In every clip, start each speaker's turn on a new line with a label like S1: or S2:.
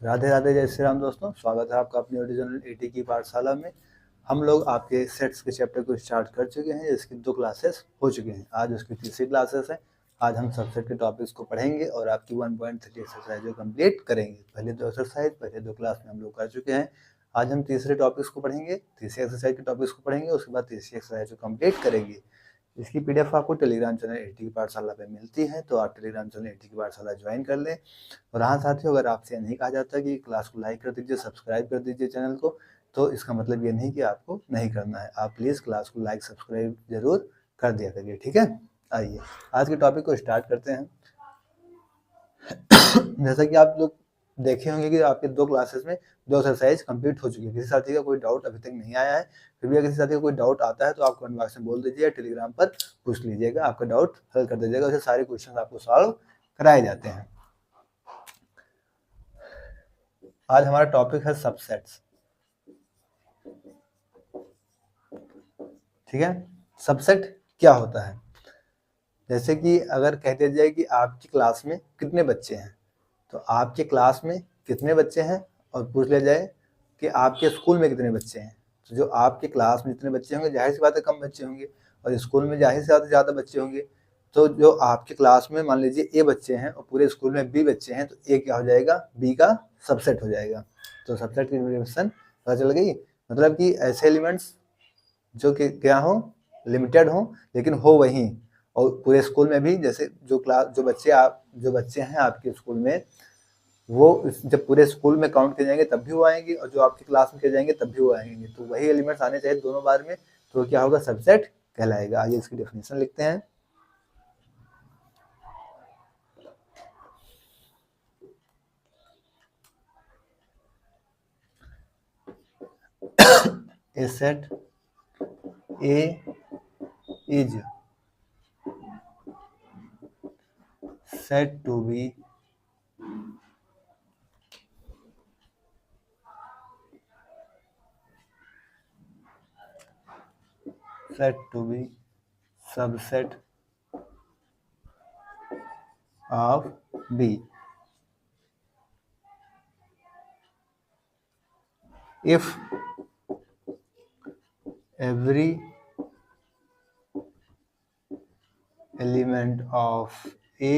S1: राधे राधे, जय श्री राम दोस्तों। स्वागत है आपका अपनी ओरिजिनल एटी की पाठशाला में। हम लोग आपके सेट्स के चैप्टर को स्टार्ट कर चुके हैं, जिसकी 2 क्लासेस हो चुकी हैं। आज उसकी तीसरी क्लासेस है। आज हम सबसेट के टॉपिक्स को पढ़ेंगे और आपकी 1.3 एक्सरसाइज को कंप्लीट करेंगे। पहले 2 एक्सरसाइज पहले 2 क्लास में हम लोग कर चुके हैं। आज हम तीसरे टॉपिक्स को पढ़ेंगे, तीसरी एक्सरसाइज के टॉपिक्स को पढ़ेंगे, उसके बाद तीसरी एक्सरसाइज को कंप्लीट करेंगे। इसकी पीडीएफ आपको टेलीग्राम चैनल एटी की पाठशाला पे मिलती है, तो आप टेलीग्राम चैनल एटी की पाठशाला ज्वाइन कर लें। और हाँ साथियों, अगर आपसे नहीं कहा जाता कि क्लास को लाइक कर दीजिए, सब्सक्राइब कर दीजिए चैनल को, तो इसका मतलब ये नहीं कि आपको नहीं करना है। आप प्लीज़ क्लास को लाइक सब्सक्राइब जरूर कर दिया करिए, ठीक है। आइए आज के टॉपिक को स्टार्ट करते हैं। जैसा कि आप लोग देखे होंगे कि आपके 2 क्लासेस में 2 एक्सरसाइज कंप्लीट हो चुकी है। किसी साथी का कोई डाउट अभी तक नहीं आया है, फिर भी अगर किसी साथी का कोई डाउट आता है तो आप कमेंट बॉक्स में बोल दीजिए, टेलीग्राम पर पूछ लीजिएगा, आपका डाउट हल कर दीजिएगा। उसे सारे क्वेश्चन आपको सॉल्व कराए जाते हैं। आज हमारा टॉपिक है सबसेट्स, ठीक है। सबसेट क्या होता है? जैसे कि अगर कह दिया जाए कि आपकी क्लास में कितने बच्चे हैं, तो आपके क्लास में कितने बच्चे हैं, और पूछ लिया जाए कि आपके स्कूल में कितने बच्चे हैं, तो जो आपके क्लास में जितने बच्चे होंगे जाहिर सी बात है कम बच्चे होंगे, और स्कूल में जाहिर सी बात है ज़्यादा बच्चे होंगे। तो जो आपके क्लास में मान लीजिए ए बच्चे हैं और पूरे स्कूल में बी बच्चे हैं, तो ए क्या हो जाएगा? बी का सबसेट हो जाएगा। तो सबसेट की डेफिनेशन पता चल गई। मतलब कि ऐसे एलिमेंट्स जो कि क्या हो, लिमिटेड हो, लेकिन हो वही, और पूरे स्कूल में भी जैसे जो बच्चे हैं आपके स्कूल में, वो जब पूरे स्कूल में काउंट किए जाएंगे तब भी वो आएंगे, और जो आपकी क्लास में किए जाएंगे तब भी वो आएंगे। तो वही एलिमेंट्स आने चाहिए दोनों बार में, तो क्या होगा? सबसेट कहलाएगा। आइए इसकी डेफिनेशन लिखते हैं। A set A is said to be subset of B if every element of A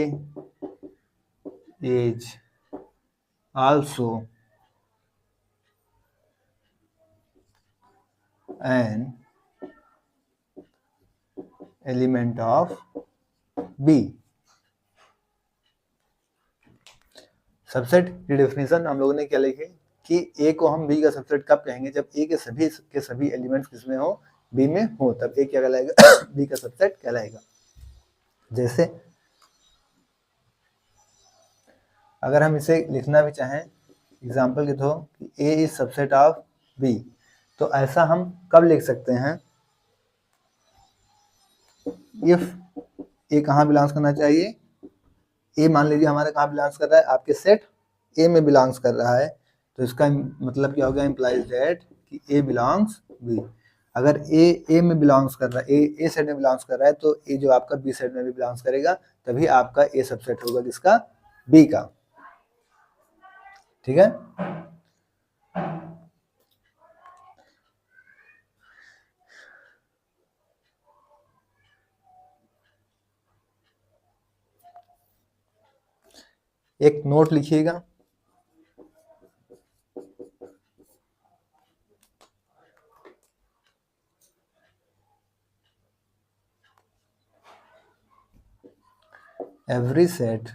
S1: is also an element of B। Subset की डेफिनेशन हम लोगों ने क्या लिखी कि ए को हम बी का सबसेट कब कहेंगे? जब ए के सभी एलिमेंट्स किसमें हो? बी में हो, तब ए क्या कहलाएगा? बी का सबसेट कहलाएगा। जैसे अगर हम इसे लिखना भी चाहें एग्जाम्पल के थ्रू कि ए इज सबसेट ऑफ बी, तो ऐसा हम कब लिख सकते हैं? इफ ए कहाँ बिलोंग्स करना चाहिए? ए मान लीजिए हमारा कहाँ बिलोंग्स कर रहा है? आपके सेट ए में बिलोंग्स कर रहा है, तो इसका मतलब क्या हो गया? इम्प्लाइज दैट कि ए बिलोंग्स बी। अगर ए में बिलोंग्स कर रहा है, ए सेट में बिलोंग्स कर रहा है, तो ए जो आपका बी सेट में भी बिलोंग्स करेगा, तभी आपका ए सबसेट होगा किसका? बी का, ठीक है। एक नोट लिखिएगा, every set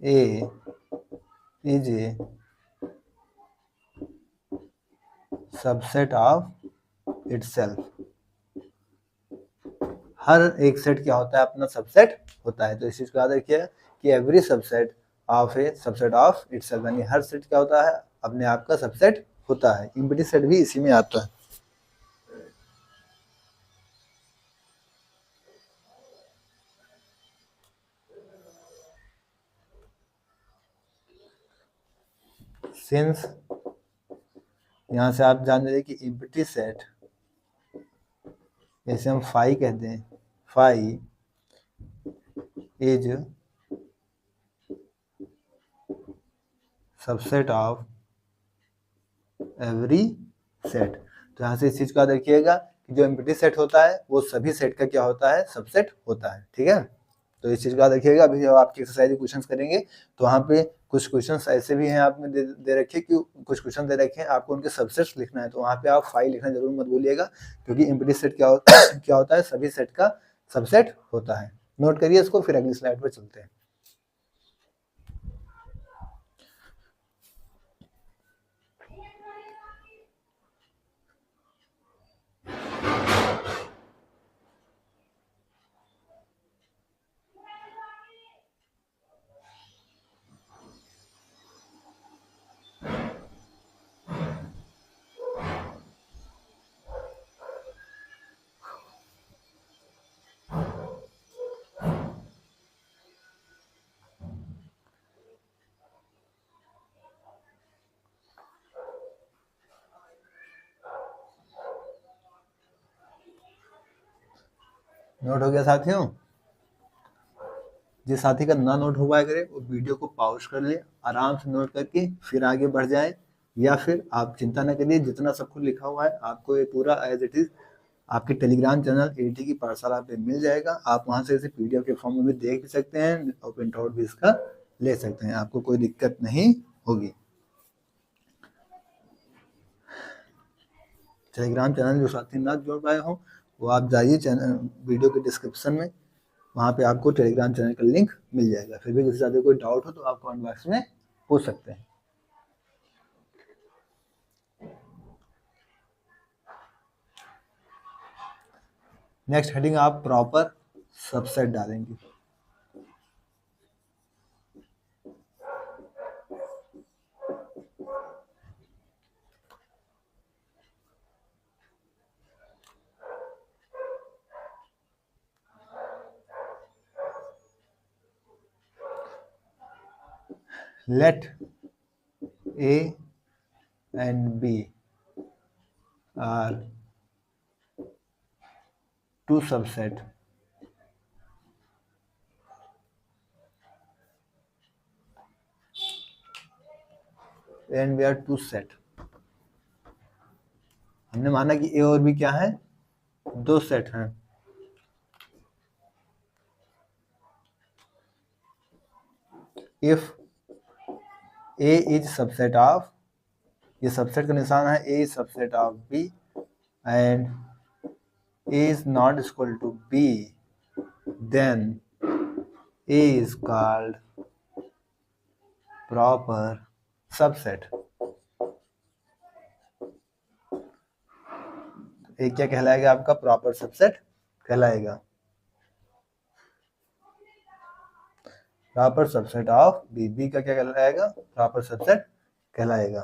S1: A is a subset of itself। हर एक सेट क्या होता है? अपना सबसेट होता है। तो इस चीज को याद रखिए कि every subset of A subset of itself, यानी हर सेट क्या होता है? अपने आप का सबसेट होता है। एम्प्टी सेट भी इसी में आता है। सिंस यहां से आप जान रहे कि एम्प्टी सेट, जैसे हम फाई कहते हैं, phi is subset of every set. तो यहाँ से इस चीज का देखिएगा कि जो एम्प्टी सेट होता है वो सभी सेट का क्या होता है, सबसेट होता है। ठीक है, तो इस चीज का देखिएगा। अभी जब आपकी एक्सरसाइज क्वेश्चंस करेंगे तो वहाँ पे कुछ क्वेश्चंस ऐसे भी हैं आपने दे रखे कि कुछ क्वेश्चन दे रखे हैं आपको उनके सबसेट्स लिखना है, तो वहाँ पे आप 5 लिखना जरूर मत भूलिएगा, क्योंकि एम्प्टी सेट क्या क्या होता है, सभी सेट का सबसेट होता है। नोट करिए इसको, फिर अगली स्लाइड पे चलते हैं। नोट हो गया साथियों? जिस साथी का ना नोट हो पाया करे वो वीडियो को पॉज कर ले, आराम से नोट करके फिर आगे बढ़ जाए, या फिर आप चिंता न करिए, जितना सब कुछ लिखा हुआ है आपको ये पूरा एज इट इज आपके टेलीग्राम चैनल एटी की पाठशाला पे मिल जाएगा। आप वहां से इसे पीडीएफ के फॉर्म में भी देख भी सकते हैं और प्रिंट आउट भी इसका ले सकते हैं, आपको कोई दिक्कत नहीं होगी। टेलीग्राम चैनल जो साथी ना जोड़ पाए हो वो आप जाइए वीडियो के डिस्क्रिप्शन में, वहाँ पे आपको टेलीग्राम चैनल का लिंक मिल जाएगा। फिर भी किसी ज़्यादा कोई डाउट हो तो आप कमेंट बॉक्स में पूछ सकते हैं। नेक्स्ट हेडिंग आप प्रॉपर सबसेट डालेंगे। Let A and B are two subset and we are two set। हमने माना कि A और B क्या है, दो सेट हैं। If A is subset of, ये सबसेट का निशान है, A is subset of B and A is not equal to B, then A is called proper subset। A क्या कहलाएगा आपका, प्रॉपर सबसेट कहलाएगा। Proper subset of B, B का क्या कहलाएगा, प्रॉपर सबसेट कहलाएगा।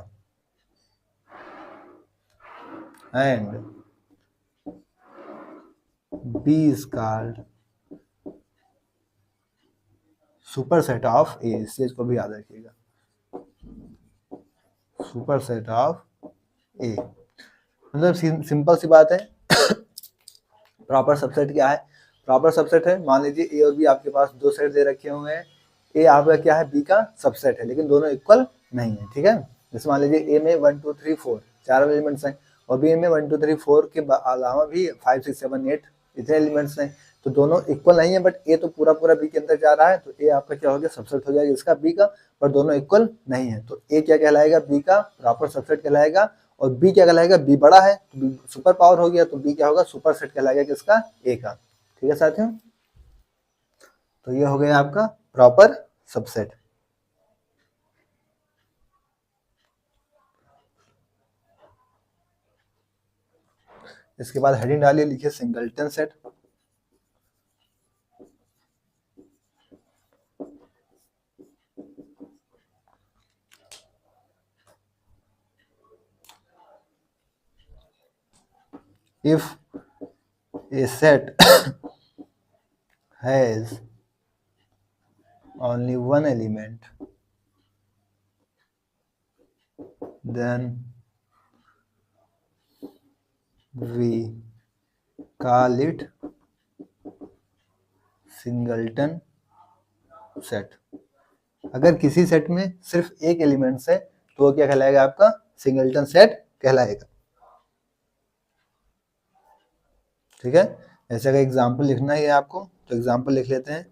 S1: And B is called superset of A, इस चीज को भी याद रखिएगा, सुपर सेट ऑफ ए। मतलब सिंपल सी बात है। प्रॉपर सबसेट क्या है, प्रॉपर सबसेट है, मान लीजिए ए और बी आपके पास दो सेट दे रखे हुए हैं, ए आपका क्या है, बी का सबसेट है, लेकिन दोनों इक्वल नहीं है। ठीक है, जैसे मान लीजिए ए में 1 2 3 4 चार एलिमेंट्स हैं और बी में 1 2 3 4 के अलावा भी 5 6 7 8 इतने एलिमेंट्स हैं, तो दोनों इक्वल नहीं है, बट ए तो पूरा पूरा बी के अंदर जा रहा है, तो ए आपका क्या हो गया, सबसेट हो जाएगा इसका बी का, पर दोनों इक्वल नहीं है, तो ए क्या कहलाएगा, बी का प्रॉपर सबसेट कहलाएगा। और बी क्या कहलाएगा, बी बड़ा है तो बी सुपर पावर हो गया, तो बी क्या होगा, सुपर सेट कहलाएगा किसका, ए का। ठीक है साथियों, तो ये हो गया आपका प्रॉपर सबसेट। इसके बाद हेडिंग डालिए, लिखिए singleton set. If a set has only one element, then we call it singleton set। अगर किसी सेट में सिर्फ एक एलिमेंट्स है तो वो क्या कहलाएगा? आपका सिंगलटन सेट कहलाएगा। ठीक है, ऐसे का एग्जाम्पल लिखना ही है आपको, तो एग्जाम्पल लिख लेते हैं।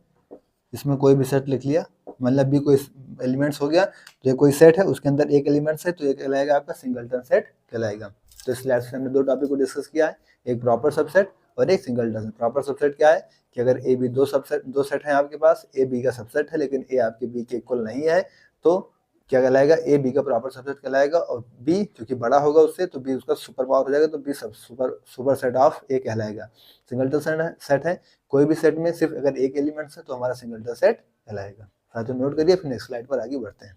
S1: इसमें कोई भी सेट लिख लिया, मतलब भी कोई एलिमेंट्स हो गया, तो ये कोई सेट है, उसके अंदर एक एलिमेंट्स है, तो ये कहलाएगा आपका सिंगलटन सेट कहलाएगा। तो इस क्लास में हमने दो टॉपिक को डिस्कस किया है, एक प्रॉपर सबसेट और एक सिंगलटन। प्रॉपर सबसेट क्या है कि अगर ए बी दो सेट है आपके पास, ए बी का सबसेट है लेकिन ए आपके बी के इक्वल नहीं है, तो क्या कहलाएगा? ए बी का प्रॉपर सबसेट कहलाएगा, और बी क्योंकि बड़ा होगा उससे तो बी उसका सुपर पावर हो जाएगा, तो बी सुपर सेट ऑफ ए कहलाएगा। सिंगलटन सेट है, कोई भी सेट में सिर्फ अगर एक एलिमेंट्स है तो हमारा सिंगलटन सेट कहलाएगा। साथियों नोट करिए, फिर नेक्स्ट स्लाइड पर आगे बढ़ते हैं।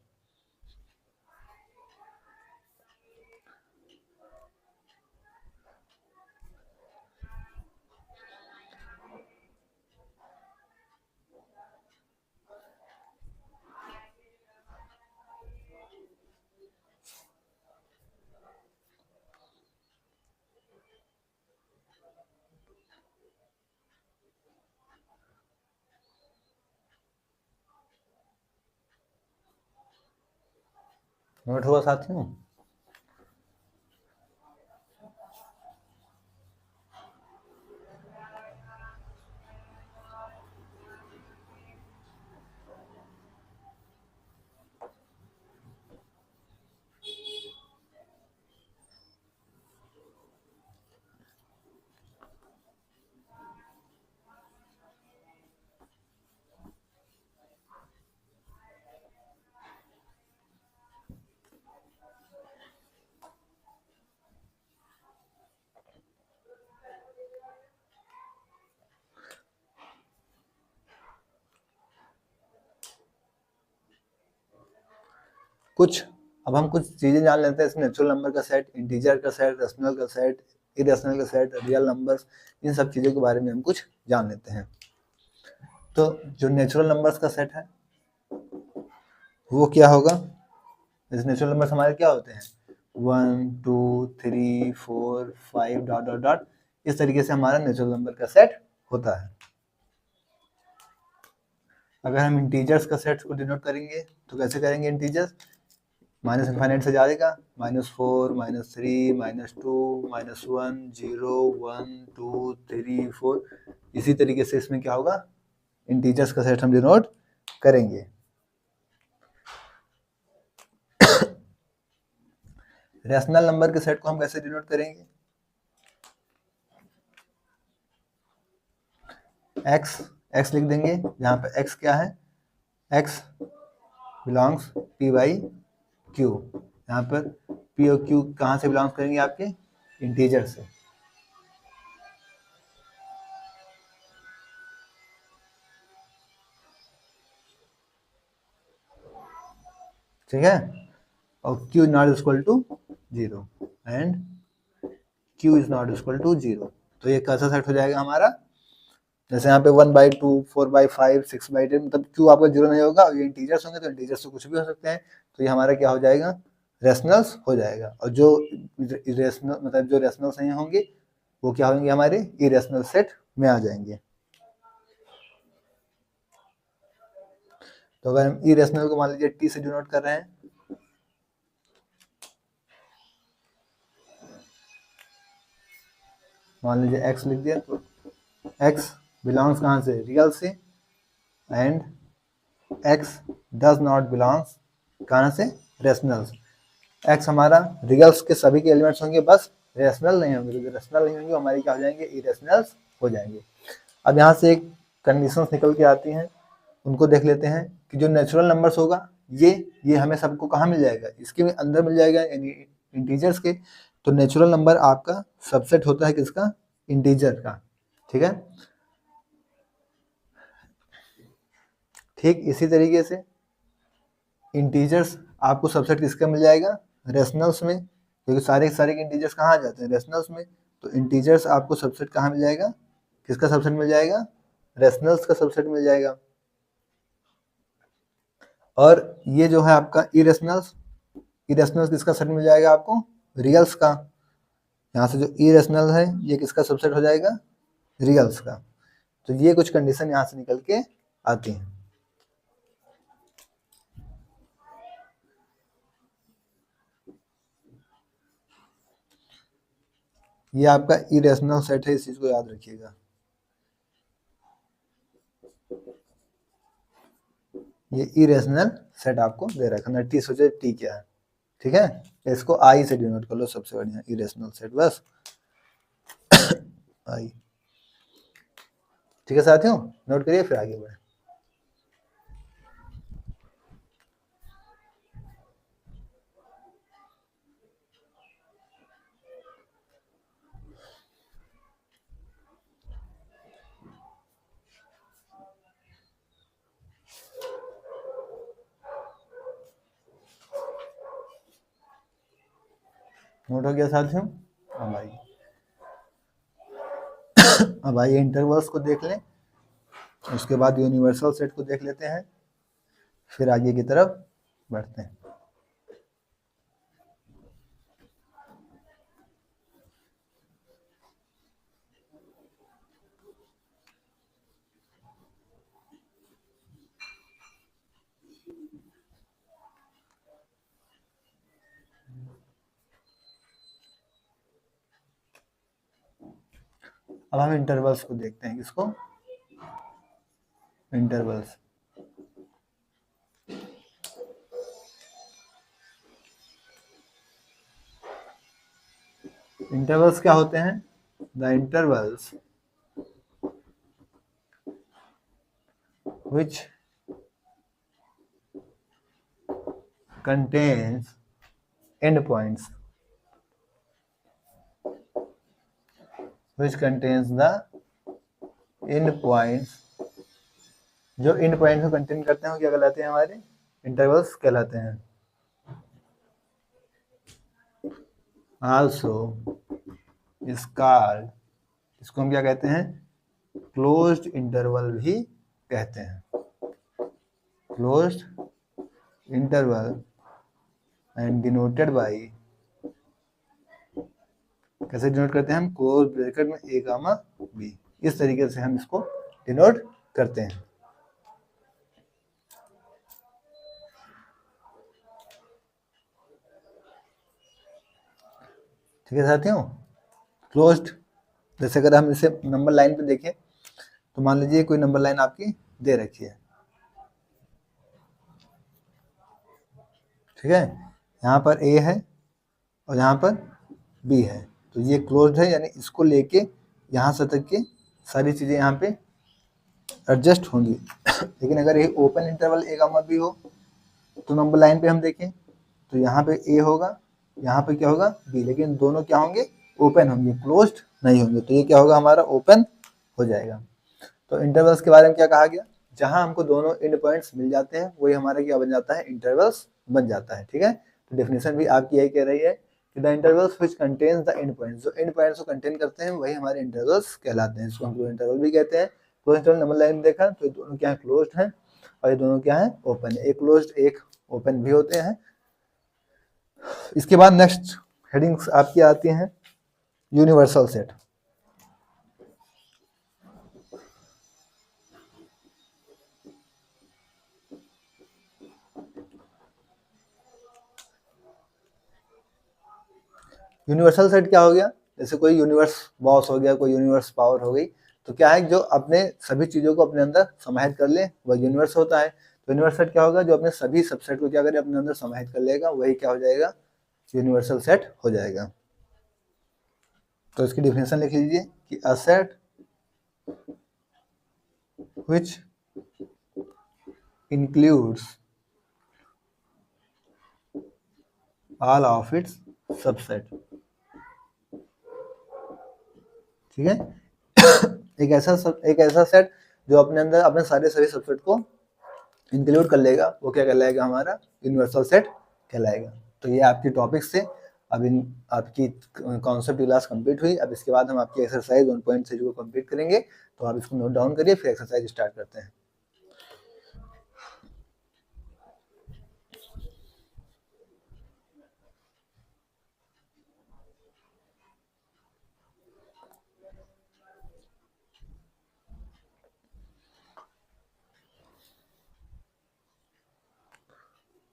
S1: नोट हुआ साथियों? अब हम कुछ चीजें जान लेते हैं। इसमें नेचुरल नंबर का सेट, इंटीजर का सेट, रेशनल का सेट, इरेशनल का सेट, रियल नंबर्स, इन सब चीजों के बारे में हम कुछ जान लेते हैं। तो जो नेचुरल नंबर्स का सेट है वो क्या होगा? जैसे नेचुरल नंबर्स हमारे क्या होते हैं? 1 2 3 4 5 डॉट डॉट डॉट, इस तरीके से हमारा नेचुरल नंबर का सेट होता है। अगर हम इंटीजर्स का सेट को डिनोट करेंगे तो कैसे करेंगे? इंटीजर्स माइनस इनफाइनाइट से जाएगा, -4 -3 -2 -1 0 1 2 3 4, इसी तरीके से इसमें क्या होगा? इंटीजर्स का सेट हम डिनोट करेंगे। रैशनल नंबर के सेट को हम कैसे डिनोट करेंगे? x लिख देंगे, जहाँ पे x क्या है? x belongs p by q। यहाँ पर p और q कहाँ से बिलोंग करेंगे? आपके इंटीजर से। ठीक है, और q is not equal to 0 and q is not equal to 0। तो ये कैसा सेट हो जाएगा हमारा? जैसे यहाँ पे 1/2 4/5 6/10, मतलब q आपका 0 नहीं होगा, और ये इंटीजर्स होंगे तो इंटीजर्स तो कुछ भी हो सकते हैं, तो ये हमारा क्या हो जाएगा? रेशनल्स हो जाएगा। और जो इरेशनल, मतलब जो रेशनल्स नहीं होंगे वो क्या होंगे? हमारे इरेशनल सेट में आ जाएंगे। तो अगर हम इरेशनल को मान लीजिए t से डिनोट कर रहे हैं, मान लीजिए x लिख दिया, तो x बिलोंग्स कहाँ से? रियल से, and x does not belongs कहाँ से? रेशनल्स। x हमारा रियल्स के सभी के एलिमेंट्स होंगे, बस रेशनल नहीं होंगे। जो रेशनल नहीं होंगे हमारी क्या हो जाएंगे? इरेशनल्स हो जाएंगे। अब यहाँ से एक कंडीशंस निकल के आती हैं, उनको देख लेते हैं कि जो नेचुरल नंबर्स होगा ये हमें सबको कहाँ मिल जाएगा? इसके अंदर मिल जाएगा, यानी इंटीजर्स के। तो नेचुरल नंबर आपका सबसेट होता है किसका? इंटीजर का। ठीक है, ठीक इसी तरीके से इंटीजर्स आपको सबसेट किसका मिल जाएगा? रेशनल्स में, क्योंकि सारे सारे के इंटीजर्स कहाँ आ जाते हैं? रेशनल्स में। तो इंटीजर्स आपको सबसेट कहाँ मिल जाएगा? किसका सबसेट मिल जाएगा? रेशनल्स का सबसेट मिल जाएगा। और ये जो है आपका इरेशनल्स किसका सेट मिल जाएगा आपको? रियल्स का। यहाँ से जो इरेशनल है ये किसका सबसेट हो जाएगा? रियल्स का। तो ये कुछ कंडीशन यहाँ से निकल के आती हैं। ये आपका इरेशनल सेट है, इस चीज को याद रखिएगा। ये इरेशनल सेट आपको दे रखा है, टी सोचे टी क्या है, ठीक है। इसको आई से डिनोट कर लो, सबसे बढ़िया इरेशनल सेट, बस आई। ठीक है साथियों, नोट करिए फिर आगे बढ़े। नोट हो गया साथियों। अब आइए इंटरवल्स को देख लें, उसके बाद यूनिवर्सल सेट को देख लेते हैं, फिर आगे की तरफ बढ़ते हैं। अब हम इंटरवल्स को देखते हैं, किसको, इंटरवल्स। इंटरवल्स क्या होते हैं? The intervals which contains endpoints, which contains the endpoints, जो एंड पॉइंट को कंटेन करते हैं वो क्या कहलाते हैं? हमारे इंटरवल्स कहलाते हैं। आल्सो इज कॉल्ड, इसको हम क्या कहते हैं? क्लोज्ड इंटरवल भी कहते हैं। Closed interval and denoted by, कैसे डिनोट करते हैं हम? क्लोज ब्रैकेट में ए गामा बी, इस तरीके से हम इसको डिनोट करते हैं। ठीक है साथियों, क्लोज्ड, जैसे अगर हम इसे नंबर लाइन पे देखें तो मान लीजिए कोई नंबर लाइन आपकी दे रखी है, ठीक है, यहाँ पर ए है और यहाँ पर बी है, तो ये क्लोज्ड है, यानी इसको लेके यहाँ से तक की सारी चीज़ें यहाँ पे एडजस्ट होंगी। लेकिन अगर ये ओपन इंटरवल ए गामा बी हो तो नंबर लाइन पे हम देखें तो यहाँ पे ए होगा, यहाँ पे क्या होगा? बी, लेकिन दोनों क्या होंगे? ओपन होंगे, क्लोज्ड नहीं होंगे, तो ये क्या होगा? हमारा ओपन हो जाएगा। तो इंटरवल्स के बारे में क्या कहा गया? जहां हमको दोनों एंड पॉइंट्स मिल जाते हैं वही हमारा क्या बन जाता है? इंटरवल्स बन जाता है। ठीक है, तो डेफिनेशन भी आपकी यही कह रही है कि the intervals which contains the end points, जो एंड पॉइंट्स को कंटेन करते हैं वही हमारे इंटरवल्स कहलाते हैं। इसको हम क्लोज इंटरवल भी कहते हैं। क्लोज इंटरवल नंबर लाइन देखा तो दोनों क्या है? क्लोज्ड हैं, और ये दोनों क्या है? ओपन है। एक क्लोज्ड एक ओपन भी होते हैं। इसके बाद नेक्स्ट हेडिंग्स आपकी आती हैं यूनिवर्सल सेट। यूनिवर्सल सेट क्या हो गया? जैसे कोई यूनिवर्स बॉस हो गया, कोई यूनिवर्स पावर हो गई, तो क्या है? जो अपने सभी चीजों को अपने अंदर समाहित कर ले वह यूनिवर्स होता है। तो यूनिवर्स सेट क्या होगा? जो अपने सभी सबसेट को क्या करे? अपने अंदर समाहित कर लेगा, वही क्या हो जाएगा? यूनिवर्सल सेट हो जाएगा। तो इसकी डिफिनेशन लिख लीजिए कि a set which includes all of its subset. ठीक है, एक ऐसा सेट जो अपने अंदर अपने सारे सभी सबसेट को इंक्लूड कर लेगा, वो क्या कहलाएगा? हमारा यूनिवर्सल सेट कहलाएगा। तो ये आपकी टॉपिक्स थे। अब इन आपकी कॉन्सेप्ट क्लास कंप्लीट हुई। अब इसके बाद हम आपकी एक्सरसाइज 1.6 को कंप्लीट करेंगे, तो आप इसको नोट डाउन करिए, फिर एक्सरसाइज स्टार्ट करते हैं।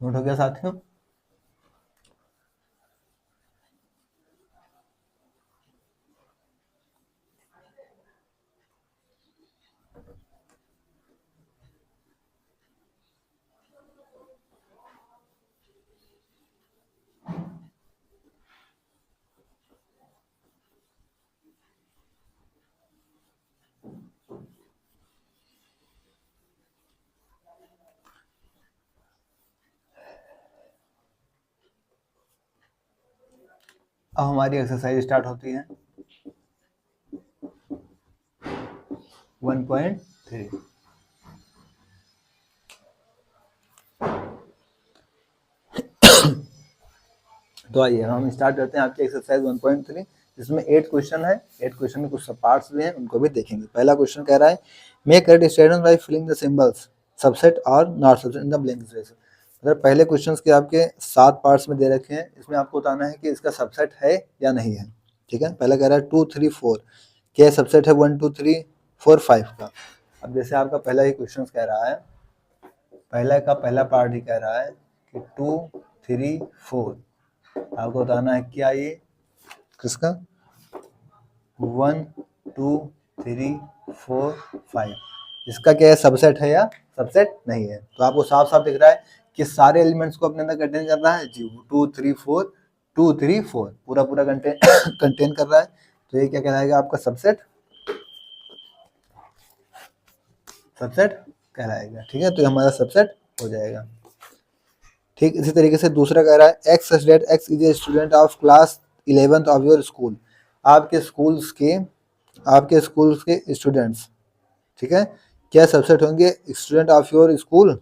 S1: नोट हो गया साथियों? अब हमारी एक्सरसाइज स्टार्ट होती है 1.3। तो आइए हम स्टार्ट करते हैं आपकी एक्सरसाइज 1.3, जिसमें 8 क्वेश्चन है। 8 क्वेश्चन में कुछ सब पार्ट्स भी हैं, उनको भी देखेंगे। पहला क्वेश्चन कह रहा है make correct statement by filling the symbols subset और not subset in the blank space. अगर पहले क्वेश्चंस के आपके 7 पार्ट्स में दे रखे हैं, इसमें आपको बताना है कि इसका सबसेट है या नहीं है। ठीक है, पहला कह रहा है 2 3 4, क्या सबसेट है 1 2 3 4 5 का। अब जैसे आपका पहला ही क्वेश्चन कह रहा है, पहला का पहला पार्ट ही कह रहा है कि 2 3 4, आपको बताना है क्या ये किसका 1 2 3 4 5, इसका क्या है सबसेट है या सबसेट नहीं है। तो आपको साफ साफ दिख रहा है कि सारे एलिमेंट्स को अपने अंदर कंटेन कर रहा है जी, 2 3 4 2 3 4 पूरा पूरा कंटेन कर रहा है। तो ये क्या कहलाएगा आपका सबसेट कहलाएगा। ठीक है, तो ये हमारा सबसेट हो जाएगा। ठीक इसी तरीके से दूसरा कह रहा है x such that x is a student of class 11th of your school. आपके स्कूल्स के स्टूडेंट्स, ठीक है, क्या सबसेट होंगे student of your school,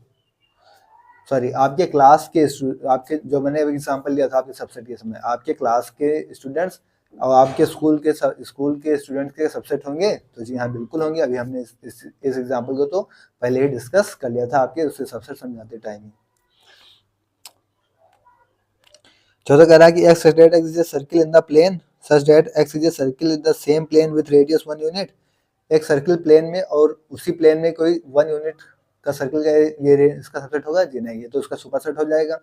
S1: sorry आपके क्लास के आपके जो मैंने एग्जांपल लिया था आपके सबसेट के समय, आपके क्लास के स्टूडेंट्स और आपके स्कूल के स्टूडेंट्स के सबसेट होंगे। तो जी हाँ बिल्कुल होंगे। अभी हमने इस एग्जांपल को तो पहले ही डिस्कस कर लिया था आपके उससे सबसेट समझाते टाइम। चौथा कह रहा है कि x such that x is a circle in the plane such that x is a circle in the same plane with radius 1 unit। एक सर्किल प्लेन में और उसी प्लेन में कोई 1 यूनिट का सर्किल का ये इसका सबसेट होगा जी नहीं, ये तो उसका सुपरसेट हो जाएगा।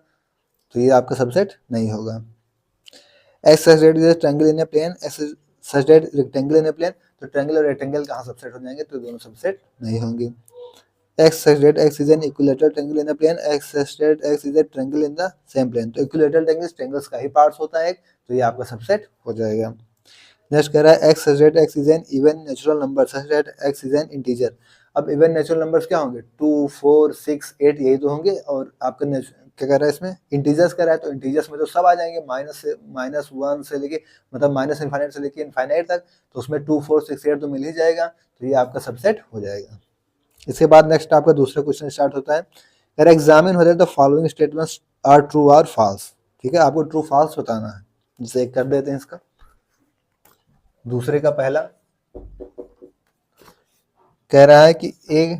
S1: तो ये आपका सबसेट नहीं होगा। x such that is a triangle in a plane x such that rectangle in a plane, तो ट्रायंगल और रेक्टेंगल कहाँ सबसेट हो जाएंगे, तो दोनों सबसेट नहीं होंगे। x such that x is an equilateral triangle in a plane x such that x is a triangle in the same plane। तो equilateral triangles का ही पार्ट्स होता है, तो ये आपका सबसेट हो जाएगा। नेक्स्ट कह रहा है x such that x is an even natural number such that x is an integer। अब इवन नेचुरल नंबर्स क्या होंगे 2 4 6 8 यही तो होंगे। और आपका क्या कह रहा है इसमें इंटीजर्स कह रहा है, तो इंटीजर्स में तो सब आ जाएंगे -1 से लेके मतलब माइनस इनफाइनाइट से लेके इनफाइनाइट तक, तो उसमें 2 4 6 8 तो मिल ही जाएगा। तो ये आपका सबसेट हो जाएगा। इसके बाद नेक्स्ट आपका दूसरा क्वेश्चन स्टार्ट होता है, अगर examine whether the following statements are true और फॉल्स। ठीक है, आपको ट्रू फॉल्स बताना है। जैसे कर देते हैं इसका दूसरे का पहला कह रहा है कि ए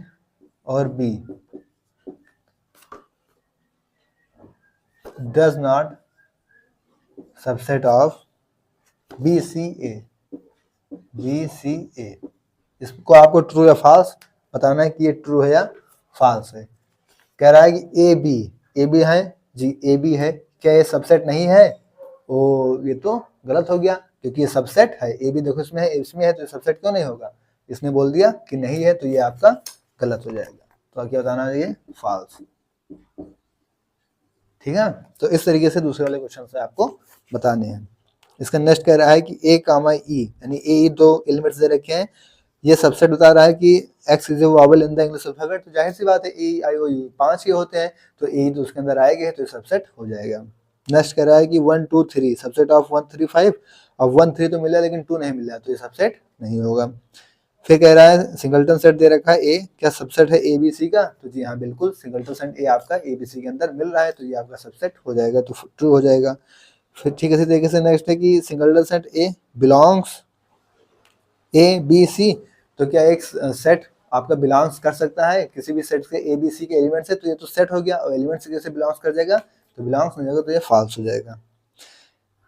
S1: और B does not subset of B C A. इसको आपको ट्रू या फॉल्स बताना है कि ये ट्रू है या फॉल्स है। कह रहा है कि ए बी है जी, ए बी है, क्या ये सबसेट नहीं है? ओ ये तो गलत हो गया, क्योंकि ये सबसेट है। ए बी देखो इसमें है तो सबसेट क्यों नहीं होगा? इसने बोल दिया कि नहीं है, तो ये आपका गलत हो जाएगा। तो क्या बताना है, ये फॉल्स। ठीक है, तो इस तरीके से दूसरे वाले क्वेश्चन से आपको बताने हैं। इसका नेक्स्ट कह रहा है कि ए कामा ई, यानी ए दो एलिमेंट्स दे रखे हैं, ये सबसेट बता रहा है कि x is a vowel in the English alphabet. तो जाहिर सी बात है ए आई ओ यू 5 ही होते हैं, तो ए तो उसके अंदर आएंगे, तो सबसेट हो जाएगा। नेक्स्ट कह रहा है कि 1 2 3 सबसेट ऑफ 1 3 5, अब 1 3 तो मिला लेकिन 2 नहीं मिला, तो ये सबसेट नहीं होगा। फिर कह रहा है सिंगलटन सेट दे रखा है ए, क्या सबसेट है ए बी सी का? तो जी हाँ बिल्कुल, सिंगलटन सेट ए आपका ए बी सी के अंदर मिल रहा है, तो ये आपका सबसेट हो जाएगा, तो ट्रू हो जाएगा। फिर ठीक इसी तरीके से नेक्स्ट है कि singleton set A belongs A B C, तो क्या एक सेट आपका बिलोंग्स कर सकता है किसी भी सेट से ए बी सी के एलिमेंट से? तो ये तो सेट हो गया, और एलिमेंट से कैसे बिलोंग्स कर जाएगा? तो बिलोंग्स नहीं होगा, तो ये फॉल्स हो जाएगा।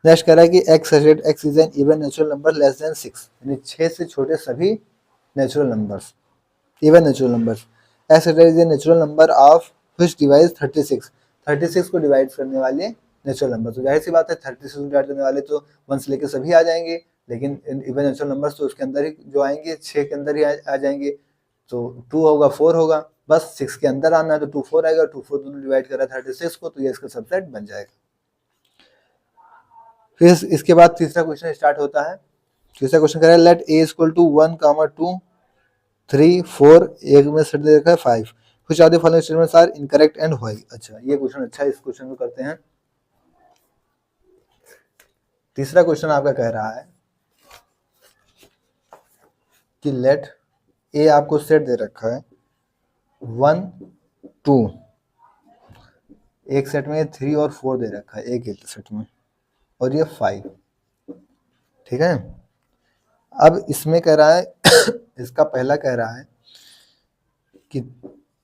S1: नेक्स्ट कह रहा है कि x is an even natural number less than 6, यानी 6 से छोटे सभी natural numbers, even natural numbers. x is a natural number of which divides 36 को डिवाइड करने वाले नेचुरल नंबर। तो जाहिर सी बात है 36 को डिवाइड करने वाले तो 1 से लेकर सभी आ जाएंगे, लेकिन इवन नेचुरल नंबर्स तो उसके अंदर ही जो आएंगे 6 के अंदर ही आ जाएंगे। तो 2 होगा 4 होगा, बस 6 के अंदर आना है तो 2 4 आएगा, 2 4 डिवाइड कर रहा है 36 को, तो ये इसका सबसेट बन जाएगा। फिर इसके बाद तीसरा क्वेश्चन स्टार्ट होता है। तीसरा क्वेश्चन कह रहा है लेट a इक्वल टू 1, 2, 3, 4, एक में सेट दे रखा है 5, कुछ आधे following statements are incorrect and why. अच्छा ये क्वेश्चन अच्छा है, इस क्वेश्चन को करते हैं। तीसरा क्वेश्चन आपका कह रहा है कि लेट ए आपको सेट दे रखा है 1, 2, एक सेट में 3 और 4 दे रखा है एक सेट में, और ये 5, ठीक है। अब इसमें कह रहा है इसका पहला कह रहा है कि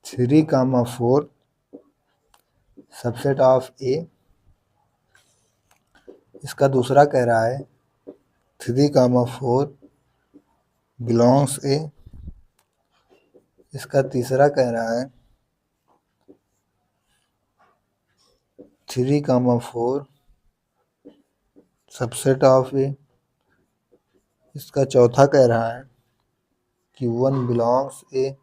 S1: 3, 4 सबसेट ऑफ ए, इसका दूसरा कह रहा है 3, 4 बिलोंग्स ए, इसका तीसरा कह रहा है 3, 4 सबसेट ऑफ ए, इसका चौथा कह रहा है कि 1 बिलोंग्स ए,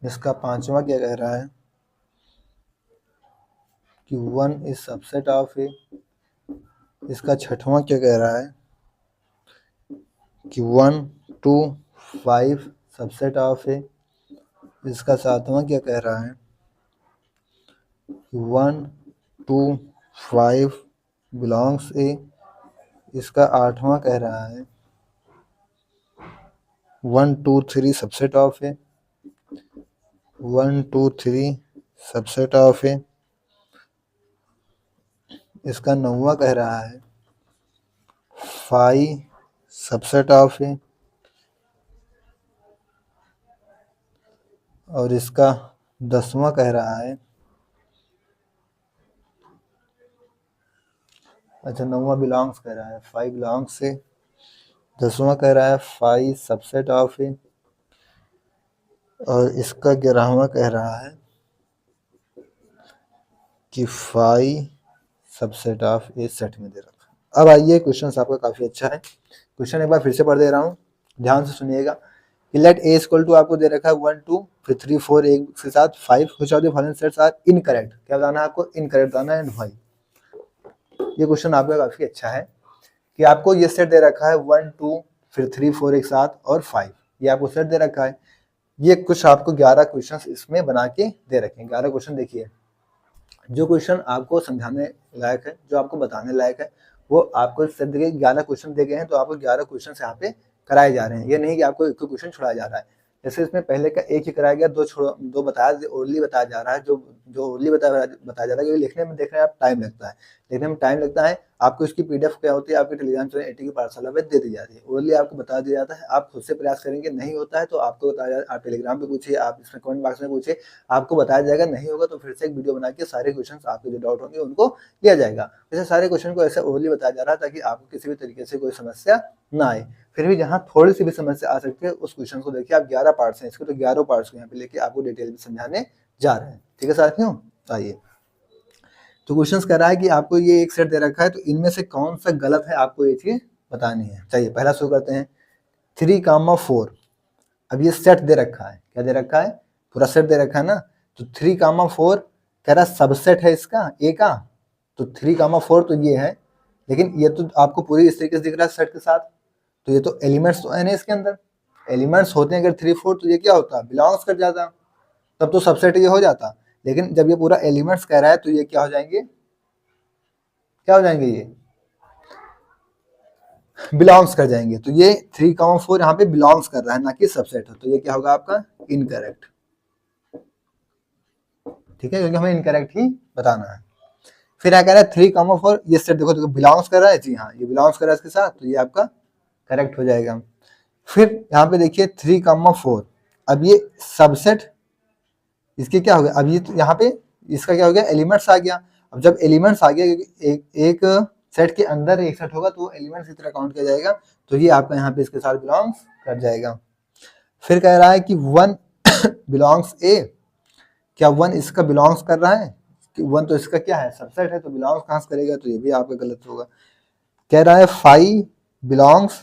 S1: इसका पांचवा क्या कह रहा है कि 1 इज सबसेट ऑफ ए, इसका छठवां क्या कह रहा है कि 1, 2, 5 सबसेट ऑफ ए, इसका सातवां क्या कह रहा है कि 1, 2, 5 बिलोंग्स ए, इसका आठवां कह रहा है 1, 2, 3 subset of A, 1, 2, 3 subset of A, इसका नौवां कह रहा है 5 सबसेट ऑफ ए, और इसका 10वां कह रहा है, अच्छा 9वां बिलोंग्स कह रहा है 5 बिलोंग्स से, 10वां कह रहा है 5 सबसेट ऑफ ए, और इसका 11वां कह रहा है कि 5 सबसेट ऑफ ए सेट में दे रखा है। अब आइए क्वेश्चन आपका काफ़ी अच्छा है, क्वेश्चन एक बार फिर से पढ़ दे रहा हूँ, ध्यान से सुनिएगा। लेट ए इक्वल टू आपको दे रखा है 1, 2 फिर 3, 4 एक के साथ 5, which of the following sets are incorrect, क्या बताना है आपको, इनकरेक्ट बताना है एंड व्हाई। ये क्वेश्चन आपका काफ़ी अच्छा है कि आपको ये सेट दे रखा है 1, 2 फिर 3, 4 एक साथ और 5, ये आपको सेट दे रखा है। ये कुछ आपको 11 क्वेश्चन इसमें बना के दे रखे हैं। 11 क्वेश्चन देखिए, जो क्वेश्चन आपको समझाने लायक है, जो आपको बताने लायक है, वो आपको सेट देखिए 11 क्वेश्चन दे गए हैं, तो आपको 11 क्वेश्चन यहाँ पे कराए जा रहे हैं। ये नहीं कि आपको एक क्वेश्चन छुड़ाया जा रहा है, जैसे इसमें पहले का एक ही कराया गया, दो बताया ओरली बताया जा रहा है, जो ओरली बताया जा रहा है, क्योंकि लिखने में देख रहे हैं आप टाइम लगता है, लिखने में टाइम लगता है। आपको इसकी पीडीएफ क्या होती है आपके टेलीग्राम चैनल एटी की पाठशाला पे दे दी जाती है, ओरली आपको बता दिया जाता है, आप खुद से प्रयास करेंगे, नहीं होता है तो आपको बताया जाए, आप टेलीग्राम पे पूछिए, आप इसमें कमेंट बॉक्स में पूछिए, आपको बताया जाएगा। नहीं होगा तो फिर से एक वीडियो बना के सारे क्वेश्चन आपके जो डाउट होंगे उनको लिया जाएगा। वैसे सारे क्वेश्चन को ऐसे ओरली बताया जा रहा है ताकि आपको किसी भी तरीके से कोई समस्या ना आए। फिर भी जहाँ थोड़ी सी भी समस्या आ सकती है उस क्वेश्चन को देखिए, आप 11 पार्ट्स हैं इसके, तो 11 पार्ट्स को यहाँ पे लेके आपको डिटेल में समझाने जा रहे हैं, ठीक है साथियों। आइए, तो क्वेश्चन कह रहा है कि आपको ये एक सेट दे रखा है, तो इनमें से कौन सा गलत है आपको ये चीज बतानी है। चलिए पहला शुरू करते हैं, 3, 4। अब ये सेट दे रखा है, क्या दे रखा है, पूरा सेट दे रखा है ना, तो 3, 4 कह रहा सबसेट है इसका ए का, तो 3, 4 तो ये है, लेकिन ये तो आपको पूरी इस तरीके से दिख रहा है सेट के साथ, तो ये तो एलिमेंट्स तो है नहीं इसके अंदर, एलिमेंट्स होते हैं अगर 3, 4 तो ये क्या होता, बिलोंग्स कर जाता, तब तो सबसेट ये हो जाता। लेकिन जब ये पूरा एलिमेंट्स कह रहा है तो ये क्या हो जाएंगे, क्या हो जाएंगे, ये बिलोंग्स कर जाएंगे। तो ये 3, 4 यहाँ पे बिलोंग्स कर रहा है ना कि सबसेट है, तो ये क्या होगा आपका इनकरेक्ट, ठीक है, क्योंकि हमें इनकरेक्ट ही बताना है। फिर क्या कह रहा है 3, 4 ये सेट देखो बिलोंग्स कर रहा है, जी हाँ ये बिलोंग्स कर रहा है इसके साथ, तो ये आपका करेक्ट हो जाएगा। फिर यहाँ पे देखिए 3, 4, अब ये सबसेट इसके क्या हो गया, अब ये तो यहाँ पे इसका क्या हो गया, एलिमेंट्स आ गया। अब जब एलिमेंट्स आ गया, एक सेट के अंदर एक सेट होगा तो एलिमेंट्स की तरह काउंट किया जाएगा, तो ये आपका यहाँ पे इसके साथ बिलोंग्स कर जाएगा। फिर कह रहा है कि 1 बिलोंग्स ए, क्या 1 इसका बिलोंग्स कर रहा है, 1 तो इसका क्या है सबसेट है, तो बिलोंग्स कहाँ से करेगा, तो ये भी आपका गलत होगा। कह रहा है 5 बिलोंग्स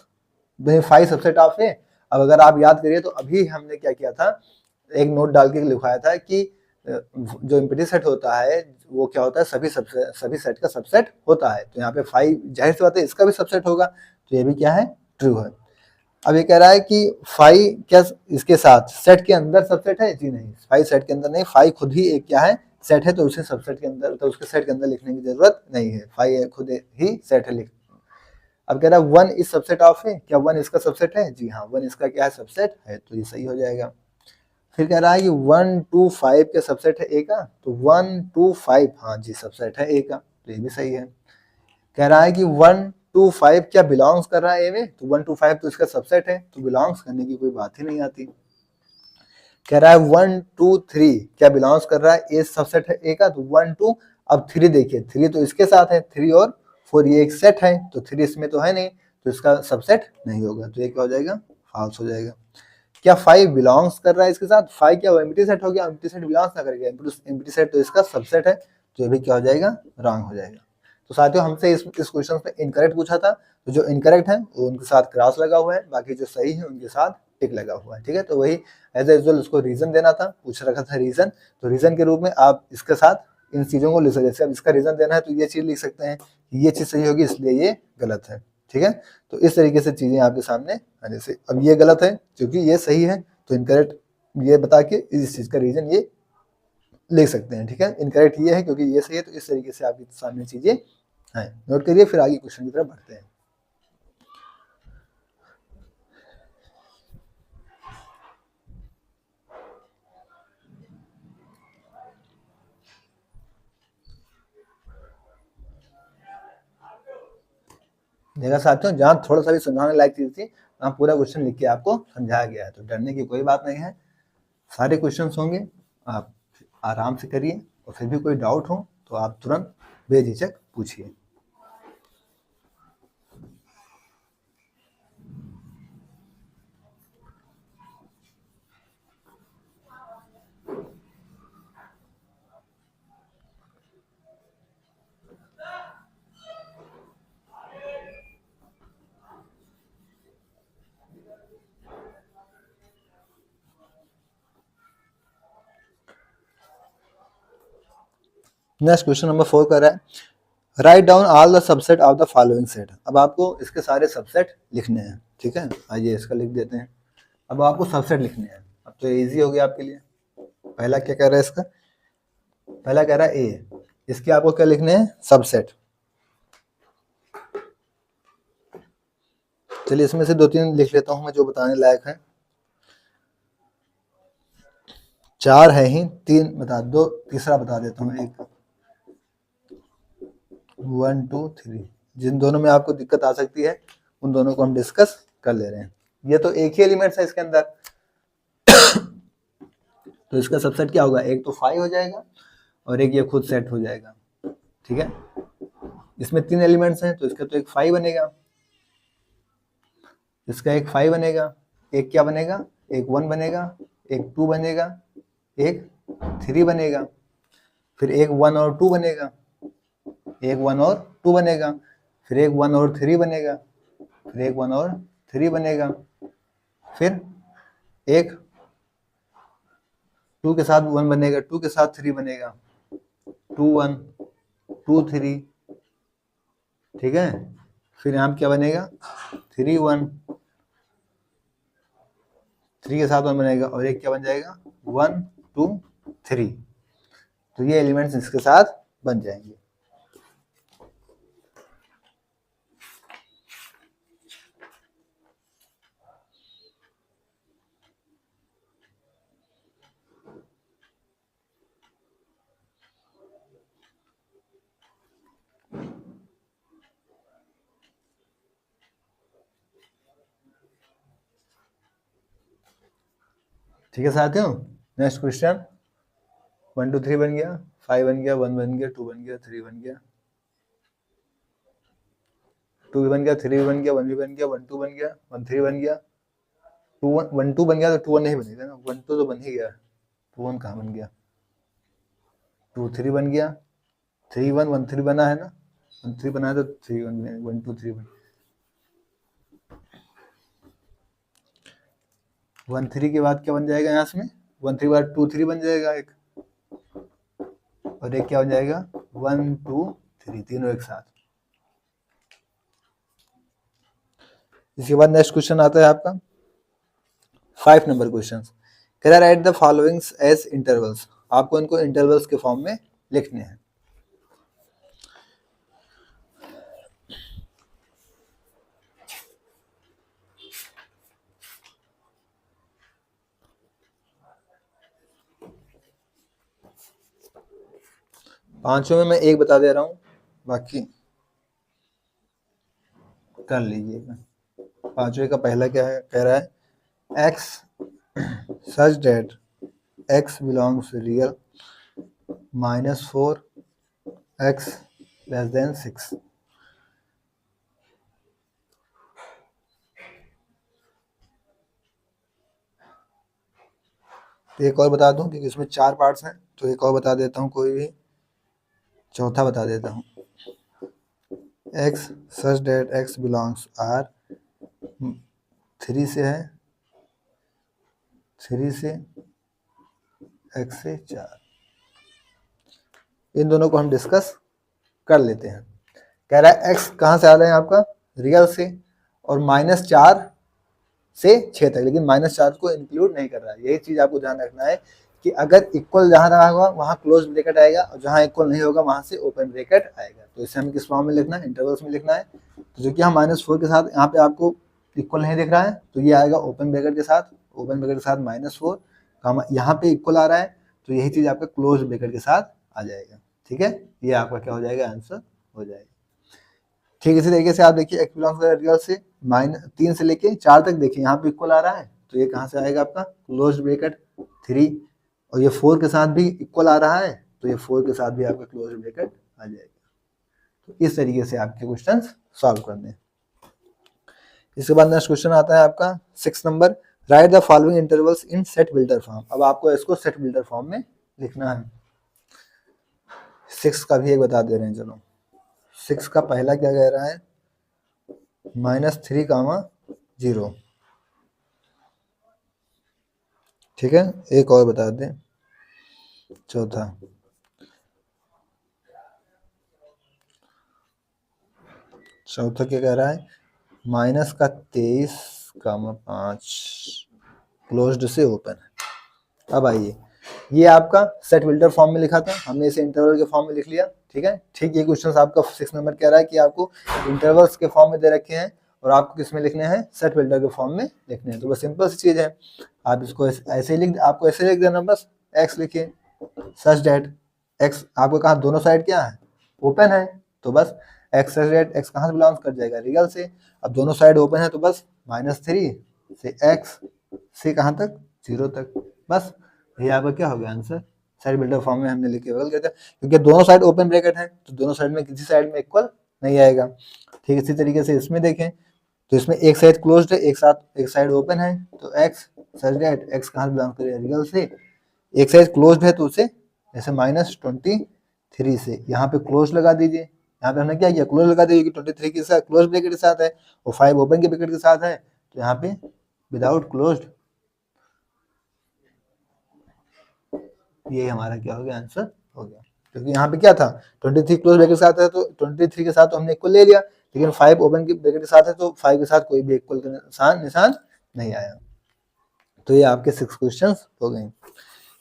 S1: फाइव सबसेट ऑफ ए। अब अगर आप याद करिए तो अभी हमने क्या किया था, एक नोट डाल के लिखवाया था कि जो एम्प्टी सेट होता है वो क्या होता है, सभी सेट का सबसेट होता है। तो यहाँ पे फाइव जाहिर सी बात है इसका भी सबसेट होगा, तो ये भी क्या है, ट्रू है। अब ये कह रहा है कि फाइव क्या इसके साथ सेट के अंदर सबसेट है, जी नहीं, फाइव सेट के अंदर नहीं, फाइव खुद ही एक क्या है, सेट है, तो उसे सबसेट के अंदर, तो उसके सेट के अंदर लिखने की जरूरत नहीं है, फाइव खुद ही सेट है। लिख अब कह रहा है वन इज सबसेट ऑफ है, क्या वन इसका सबसेट है, जी हाँ, वन इसका क्या है, सबसेट है, तो ये सही हो जाएगा। फिर कह रहा है कि 1 2 5 के सबसेट है ए का, तो 1 2 5 हाँ जी सबसेट है ए का, तो ये भी सही है। कह रहा है कि 1 2 5 क्या बिलोंग्स कर रहा है ए में, तो 1 2 5 तो इसका सबसेट है, तो बिलोंग्स करने की कोई बात ही नहीं आती। कह रहा है 1 2 3 क्या बिलोंग्स कर रहा है, ए सबसेट है ए का, तो 1 2, अब 3 देखिए, 3 तो इसके साथ है, 3 और 4 ये एक सेट है, तो 3 इसमें तो है नहीं, तो इसका सबसेट नहीं होगा, तो ये क्या हो जाएगा, फॉल्स हो जाएगा। क्या 5 बिलोंग्स कर रहा है इसके साथ, 5 क्या वो एम्प्टी सेट हो गया, एम्प्टी सेट बिलोंग्स ना करेगा, एम्प्टी सेट तो इसका सबसेट है, तो ये भी क्या हो जाएगा, रॉन्ग हो जाएगा। तो साथियों हमसे इस क्वेश्चन में इनकरेक्ट पूछा था, तो जो इनकरेक्ट है वो उनके साथ क्रॉस लगा हुआ है, बाकी जो सही है उनके साथ टिक लगा हुआ है, ठीक है। तो वही एज यूजुअल उसको रीजन देना था, पूछ रखा था रीजन, तो रीजन के रूप में आप इसके साथ इन चीजों को लिख सकते हैं। जैसे अब इसका रीजन देना है तो ये चीज लिख सकते हैं, ये चीज सही होगी इसलिए ये गलत है, ठीक है। तो इस तरीके से चीजें आपके सामने, जैसे अब ये गलत है क्योंकि ये सही है, तो इनकरेक्ट ये बता के इस चीज का रीजन ये लिख सकते हैं, ठीक है। इनकरेक्ट ये है क्योंकि ये सही है, तो इस तरीके से आपके सामने चीजें हैं। नोट करिए, फिर आगे क्वेश्चन की तरफ बढ़ते हैं। देखा साथियों, जहाँ थोड़ा सा भी समझाने लायक चीज थी वहाँ पूरा क्वेश्चन लिख के आपको समझाया गया है, तो डरने की कोई बात नहीं है, सारे क्वेश्चंस होंगे, आप आराम से करिए, और फिर भी कोई डाउट हो तो आप तुरंत बेझिझक पूछिए। नेक्स्ट क्वेश्चन नंबर 4 कर रहा है, write down all the subset of the following set. अब आपको इसके सारे सबसेट लिखने हैं, ठीक है। आइए इसका लिख देते हैं। अब आपको सबसेट लिखने हैं, अब तो इजी हो गया आपके लिए। पहला क्या कह रहा है इसका, पहला कह रहा है ए, इसके आपको क्या लिखने हैं, सबसेट। चलिए इसमें से 2-3 लिख लेता हूं मैं जो बताने लायक है। 4 है ही, 3 बता दो, तीसरा बता देता हूँ, एक 1 2 3, जिन दोनों में आपको दिक्कत आ सकती है उन दोनों को हम डिस्कस कर ले रहे हैं। ये तो एक ही एलिमेंट्स है इसके अंदर, तो इसका सबसेट क्या होगा, एक तो 5 हो जाएगा और एक ये खुद सेट हो जाएगा, ठीक है। इसमें 3 एलिमेंट्स हैं तो इसका तो एक 5 बनेगा, इसका एक 5 बनेगा, एक क्या बनेगा, एक 1 बनेगा, एक 2 बनेगा, एक 3 बनेगा, फिर एक 1 और 2 बनेगा, एक 1 और 2 बनेगा, फिर एक 1 और 3 बनेगा, फिर एक 1 और 3 बनेगा, फिर एक 2 के साथ 1 बनेगा, 2 के साथ 3 बनेगा, 2 1 2 3, ठीक है। फिर यहाँ क्या बनेगा, 3 1, 3 के साथ 1 बनेगा, और एक क्या बन जाएगा, 1 2 3। तो ये एलिमेंट्स इसके साथ बन जाएंगे। ठीक है साथियों, नेक्स्ट क्वेश्चन 1 2 3 बन गया, 5 बन गया, 1 बन गया, 2 बन गया, 3 बन गया, 2 भी बन गया, 3 भी बन गया, 1 भी बन गया, 1 2 बन गया, 1 3 बन गया, 2 1 2 बन गया, तो 2 1 नहीं बनेगा ना, 1 2 तो बन ही गया, 2 1 कहाँ बन गया, 2 3 बन गया, 3 1 1 3 बना है ना, 1 3 बना है तो 3 1 1 2 3 बन। 1 3 के बाद क्या बन जाएगा यहाँ से 1 3 के बाद 2 3 बन जाएगा एक, और एक क्या हो जाएगा 1 2 3, तीनों एक साथ। इसके बाद नेक्स्ट क्वेश्चन आता है आपका 5 नंबर क्वेश्चन। कह रहा write the followings as intervals, आपको इनको इंटरवल्स के फॉर्म में लिखने हैं। पांचों में मैं एक बता दे रहा हूं, बाकी कर लीजिएगा। पांचवें का पहला क्या है, कह रहा है x such that x belongs to real -4 x less than 6। एक और बता दूं क्योंकि इसमें 4 पार्ट्स हैं, तो एक और बता देता हूं, कोई भी चौथा बता देता हूं। x such that x belongs r 3 से है, 3 से x से 4। इन दोनों को हम डिस्कस कर लेते हैं। कह रहा है x कहाँ से आ रहा है आपका रियल से, और -4 से 6 तक, लेकिन -4 को इंक्लूड नहीं कर रहा है। यही चीज आपको ध्यान रखना है कि अगर इक्वल जहां रहा होगा वहां क्लोज ब्रैकेट आएगा, और जहां इक्वल नहीं होगा वहां से ओपन ब्रैकेट आएगा। तो इसे हमें किस फॉर्म में लिखना है, इंटरवल्स में लिखना है। तो जो कि हम -4 के साथ यहाँ पे आपको इक्वल नहीं दिख रहा है, तो ये आएगा ओपन ब्रैकेट के साथ, ओपन ब्रैकेट के साथ -4, यहाँ पे इक्वल आ रहा है, तो यही चीज आपका क्लोज ब्रैकेट के साथ आ जाएगा। ठीक है, ये आपका क्या हो जाएगा, आंसर हो जाएगा। ठीक, इसी तरीके से आप देखिए x बिलोंग्स रियल से 3 से लेके 4 तक देखिए यहाँ पे इक्वल आ रहा है, तो ये कहाँ से आएगा आपका क्लोज ब्रैकेट 3, और ये 4 के साथ भी इक्वल आ रहा है, तो ये 4 के साथ भी आपका क्लोज ब्रैकेट आ जाएगा। तो इस तरीके से आपके क्वेश्चन सॉल्व करने हैं। इसके बाद नेक्स्ट क्वेश्चन आता है आपका 6 number, right the following intervals in set builder form. अब आपको इसको सेट बिल्डर फॉर्म में लिखना है। 6 का भी एक बता दे रहे हैं, चलो 6 का पहला क्या कह रहा है, -3, 0। ठीक है, एक और बता दें, चौथा क्या कह रहा है, -23, 5 क्लोज्ड से ओपन है। अब आइए, ये आपका सेट बिल्डर फॉर्म में लिखा था, हमने इसे इंटरवल के फॉर्म में लिख लिया। ठीक है, ठीक ये क्वेश्चन आपका 6 नंबर कह रहा है कि आपको इंटरवल्स के फॉर्म में दे रखे हैं, और आपको किस में लिखने हैं, सेट बिल्डर के फॉर्म में लिखने हैं। तो बस सिंपल सी चीज है, आप इसको ऐसे ही आपको ऐसे लिख देना, बस x लिखिए सच डेट x, आपको कहा दोनों साइड क्या है, ओपन है, तो बस x सच डेट x कहाँ से बिलोंग्स कर जाएगा, रियल से। अब दोनों साइड ओपन है, तो बस -3 से x से कहाँ तक, 0 तक। बस ये आपका क्या हो गया आंसर, साइड बिल्डर फॉर्म में हमने लिख के बदल दिया, क्योंकि दोनों साइड ओपन ब्रैकेट है, तो दोनों साइड में किसी साइड में इक्वल नहीं आएगा। ठीक, इसी तरीके से इसमें देखें, तो इसमें एक साइड क्लोज्ड है, एक साइड ओपन है, तो x सच दैट x कहाँ बिलोंग करेगा, रियल से। एक साइड क्लोज्ड है, तो उसे जैसे -23 से यहाँ पे क्लोज लगा दीजिए। यहाँ पे हमने क्या किया, क्लोज लगा दिया, क्योंकि 23 के साथ क्लोज ब्रैकेट के साथ है, और 5 ओपन के ब्रैकेट के साथ है, तो यहाँ पे विदाउट क्लोज्ड, ये हमारा क्या हो गया, आंसर हो गया। क्योंकि यहाँ पे क्या था, 23 क्लोज ब्रैकेट के साथ है, तो 23 के साथ तो हमने इक्वल ले लिया, लेकिन 5 ओपन के ब्रैकेट के साथ है, तो 5 के साथ कोई भी इक्वल का निशान नहीं आया। तो ये आपके 6 क्वेश्चन हो गए।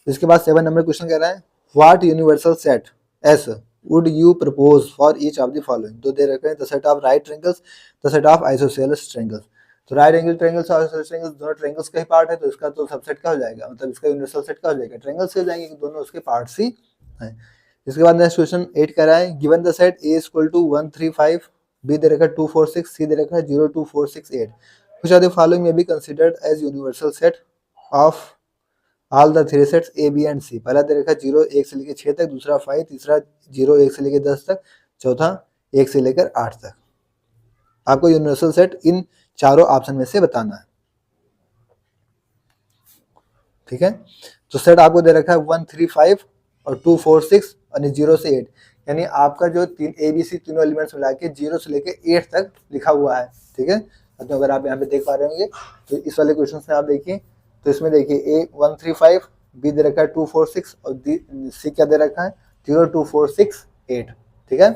S1: इसके बाद 7 नंबर क्वेश्चन कह रहा है, what universal set S would you propose for each of the following. तो दे रखे हैं the set of right triangles, the set of isosceles triangles. तो राइट एंगल ट्रायंगल्स और आइसोसेलेस ट्रायंगल्स दोनों ट्रायंगल्स का ही पार्ट है, तो इसका तो सबसेट क्या हो जाएगा, मतलब इसका यूनिवर्सल सेट क्या हो जाएगा, ट्रायंगल्स से हो जाएंगे, दोनों उसके पार्ट्स ही हैं। इसके बाद नेक्स्ट क्वेश्चन 8 कह रहा है, given the set A equal to 1 3 5, B दे रखा है 2 4 6, C दे रखा है 0 2 4 6 8, which are the following may be considered as universal set of all the 3 sets A B and C। पहला दे रखा है 0 1 से लेकर 6 तक, दूसरा 5, तीसरा 0 1 से लेकर 10 तक, चौथा 1 से लेकर 8 तक। आपको यूनिवर्सल सेट इन चारों ऑप्शन में से बताना है। ठीक है, तो सेट आपको दे रखा है 1 3 5 और 2 4 6 और 0 से 8, यानी आपका जो तीन ABC तीनों एलिमेंट्स मिला के 0 से लेकर 8 तक लिखा हुआ है। ठीक है, तो अगर आप यहाँ पे देख पा रहे होंगे, तो इस वाले क्वेश्चन में आप देखिए तो इसमें देखिए ए 135, बी दे रखा है 246 और सी क्या दे रखा है 02468, ठीक है।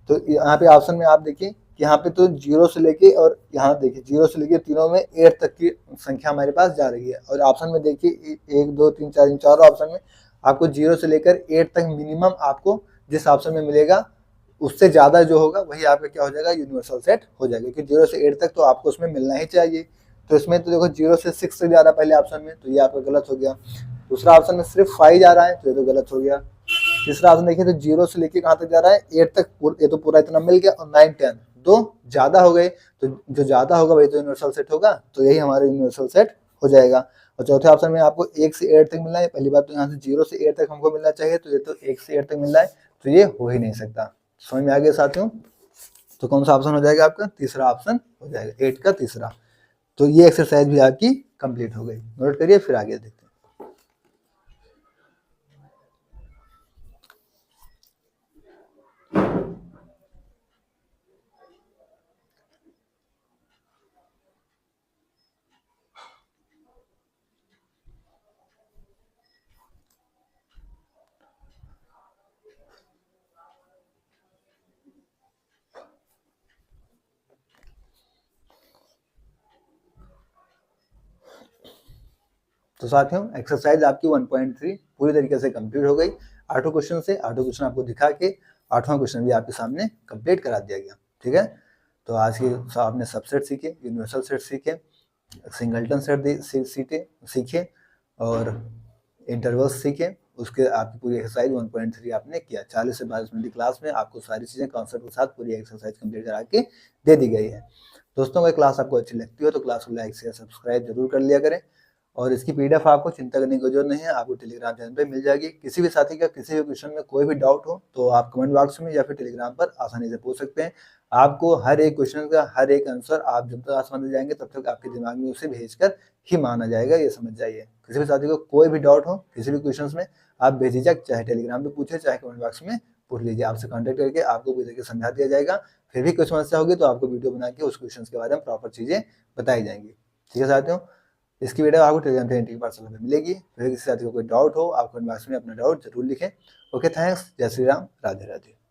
S1: तो यहाँ पे ऑप्शन में आप देखिए कि यहाँ पे तो 0 से लेके और यहाँ देखिए 0 से लेके तीनों में 8 तक की संख्या हमारे पास जा रही है। और ऑप्शन में देखिए 1 2 3 4 इन चारों ऑप्शन में आपको 0 से लेकर 8 तक मिनिमम आपको जिस ऑप्शन में मिलेगा उससे ज़्यादा जो होगा वही आपका क्या हो जाएगा, यूनिवर्सल सेट हो जाएगा। क्योंकि 0 से 8 तक तो आपको उसमें मिलना ही चाहिए। तो इसमें तो देखो 0 से 6 से जा रहा है पहले ऑप्शन में, तो ये आपका गलत हो गया। दूसरा ऑप्शन में सिर्फ 5 जा रहा है, तो ये तो गलत हो गया। तीसरा ऑप्शन देखिए तो 0 से लेके कहाँ तक जा रहा है 8 तक, ये तो पूरा इतना मिल गया। और 9 10 दो ज्यादा हो गए, तो जो ज्यादा होगा वही तो यूनिवर्सल सेट होगा, तो यही हमारा यूनिवर्सल सेट हो जाएगा। और चौथे ऑप्शन में आपको 1 से 8 तक मिलना है। पहली बात तो यहाँ से 0 से 8 तक हमको मिलना चाहिए, तो ये तो 1 से 8 तक मिल रहा है, तो ये हो ही नहीं सकता। समझ में आ गया साथियों? तो कौन सा ऑप्शन हो जाएगा आपका? तीसरा ऑप्शन हो जाएगा, 8 का तीसरा। तो ये एक्सरसाइज भी आपकी कंप्लीट हो गई। नोट करिए, फिर आगे देखते हैं। तो साथियों एक्सरसाइज आपकी 1.3 पूरी तरीके से कंप्लीट हो गई। 8 क्वेश्चन से 8 क्वेश्चन आपको दिखा के 8वां क्वेश्चन भी आपके सामने कंप्लीट करा दिया गया, ठीक है। तो आज की आपने सबसेट सीखे, यूनिवर्सल सेट सीखे, सिंगलटन सेट सीखे और इंटरवल्स सीखे। उसके आपकी पूरी एक्सरसाइज 1.3 आपने किया। 40 से 42 मिनट की क्लास में आपको सारी चीज़ें कॉन्सेप्ट के साथ पूरी एक्सरसाइज कंप्लीट करा के दे दी गई है। दोस्तों अगर क्लास आपको अच्छी लगती हो तो क्लास को लाइक शेयर सब्सक्राइब जरूर कर लिया करें। और इसकी पीडीएफ आपको चिंता करने की जरूरत नहीं है, आपको टेलीग्राम चैनल पे मिल जाएगी। किसी भी साथी का किसी भी क्वेश्चन में कोई भी डाउट हो तो आप कमेंट बॉक्स में या फिर टेलीग्राम पर आसानी से पूछ सकते हैं। आपको हर एक क्वेश्चन का हर एक आंसर आप जब तक समझ जाएंगे तब तक आपके दिमाग में उसे भेजकर ही माना जाएगा, ये समझ जाइए। किसी भी साथी को कोई भी डाउट हो किसी भी क्वेश्चन में, आप बेझिझक चाहे टेलीग्राम पे पूछे चाहे कमेंट बॉक्स में पूछ लीजिए। आपसे कॉन्टेक्ट करके आपको पूरी तरीके समझा दिया जाएगा। फिर भी कोई समस्या होगी तो आपको वीडियो बना के उस क्वेश्चन के बारे में प्रॉपर चीजें बताई जाएंगी, ठीक है साथियों। इसकी वीडियो आपको टेलीग्राम पे पार्सल में मिलेगी। फिर किसी साथी को कोई डाउट हो आप कमेंट बॉक्स में अपना डाउट जरूर लिखें। Okay, thanks. जय श्री राम, राधे राधे।